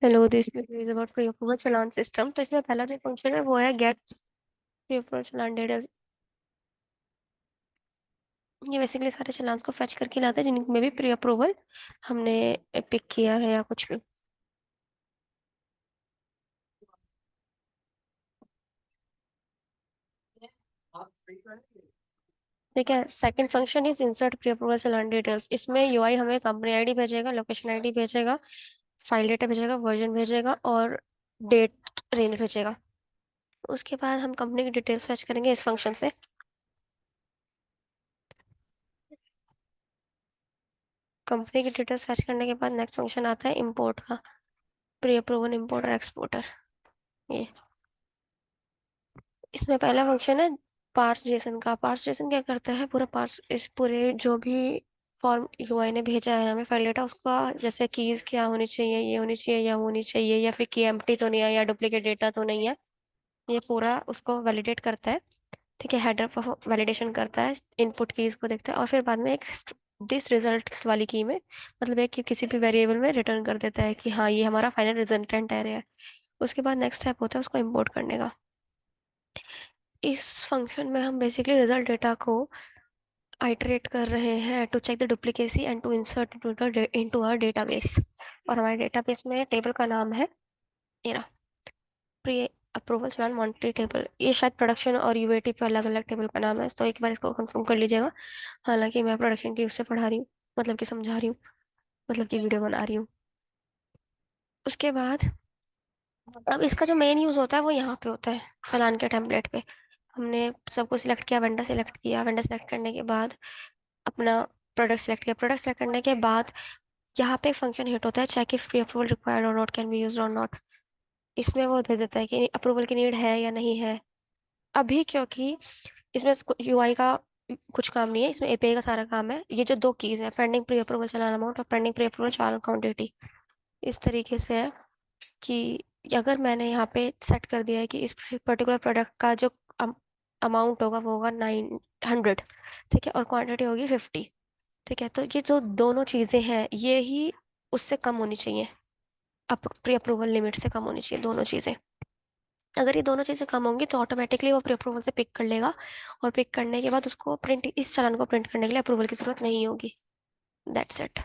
Hello, this is about pre approval challan system. तो इसमें पहला जो फंक्शन है वो है गेट प्री अप्रूवल चालान डेटा। ये बेसिकली सारे चालान्स को फेच करके लाता है जिनमें भी प्री अप्रूवल हमने पिक किया है या कुछ भी। ठीक है। Second function is insert pre approval challan details. इसमें यूआई हमें कंपनी आईडी भेजेगा, लोकेशन आईडी भेजेगा, फाइल डेटा भेजेगा, वर्जन भेजेगा और डेट रेंज भेजेगा। उसके बाद हम कंपनी की डिटेल्स फेच करेंगे इस फंक्शन से। कंपनी की डिटेल्स फेच करने के बाद नेक्स्ट फंक्शन आता है इंपोर्ट का। Pre approval importer exporter. ये इसमें पहला फंक्शन है पार्स जेसन का। पार्स जेसन क्या करता है, पूरा पार्स इस पूरे जो भी फॉर्म यूआई ने भेजा है हमें फाइल डेटा उसका, जैसे कीज क्या होनी चाहिए, ये होनी चाहिए या होनी चाहिए, या फिर की एम्प्टी तो नहीं है या डुप्लीकेट डेटा तो नहीं है, ये पूरा उसको वैलिडेट करता है। ठीक है, हेडर पर वैलिडेशन करता है, इनपुट कीज को देखता है और फिर बाद में एक दिस रिजल्ट वाली की में, मतलब एक कि किसी भी वेरिएबल में रिटर्न कर देता है कि हाँ ये हमारा फाइनल रिजल्टेंट है। उसके बाद नेक्स्ट स्टेप होता है उसको इम्पोर्ट करने का। इस फंक्शन में हम बेसिकली रिजल्ट डेटा को आइटरेट कर रहे हैं to check the duplicacy and to insert into our database. और हमारे डेटाबेस में टेबल का नाम है मेरा pre approval challan monetary table. ये शायद प्रोडक्शन और यूएटी पे अलग अलग टेबल का नाम है, तो एक बार इसको कंफर्म कर लीजिएगा। हालांकि मैं प्रोडक्शन की उससे पढ़ा रही हूँ, मतलब कि समझा रही हूँ, मतलब कि वीडियो बना रही हूँ। उसके बाद अब इसका जो मेन यूज होता है वो यहाँ पे होता है चालान के टेम्पलेट पे। हमने सबको सिलेक्ट किया, वेंडर सिलेक्ट किया, वेंडर सिलेक्ट करने के बाद अपना प्रोडक्ट सेलेक्ट किया, प्रोडक्ट सेलेक्ट करने के बाद यहाँ पे एक फंक्शन हिट होता है check if pre approval required और नॉट, कैन बी यूज्ड और नॉट। इसमें वो भेज देता है कि अप्रूवल की नीड है या नहीं है। अभी क्योंकि इसमें यूआई का कुछ काम नहीं है, इसमें एपीआई का सारा काम है। ये जो दो कीज है, पेंडिंग प्री अप्रूवल चालान अमाउंट और पेंडिंग प्री अप्रूवल चालान क्वांटिटी, इस तरीके से है कि अगर मैंने यहाँ पे सेट कर दिया है कि इस पर्टिकुलर प्रोडक्ट का जो अमाउंट होगा वो होगा 900, ठीक है, और क्वांटिटी होगी 50। ठीक है, तो ये जो दोनों चीजें हैं ये ही उससे कम होनी चाहिए, प्री अप्रूवल लिमिट से कम होनी चाहिए दोनों चीजें। अगर ये दोनों चीजें कम होंगी तो ऑटोमेटिकली वो प्री अप्रूवल से पिक कर लेगा, और पिक करने के बाद उसको प्रिंट, इस चालान को प्रिंट करने के लिए अप्रूवल की जरूरत नहीं होगी। That's it.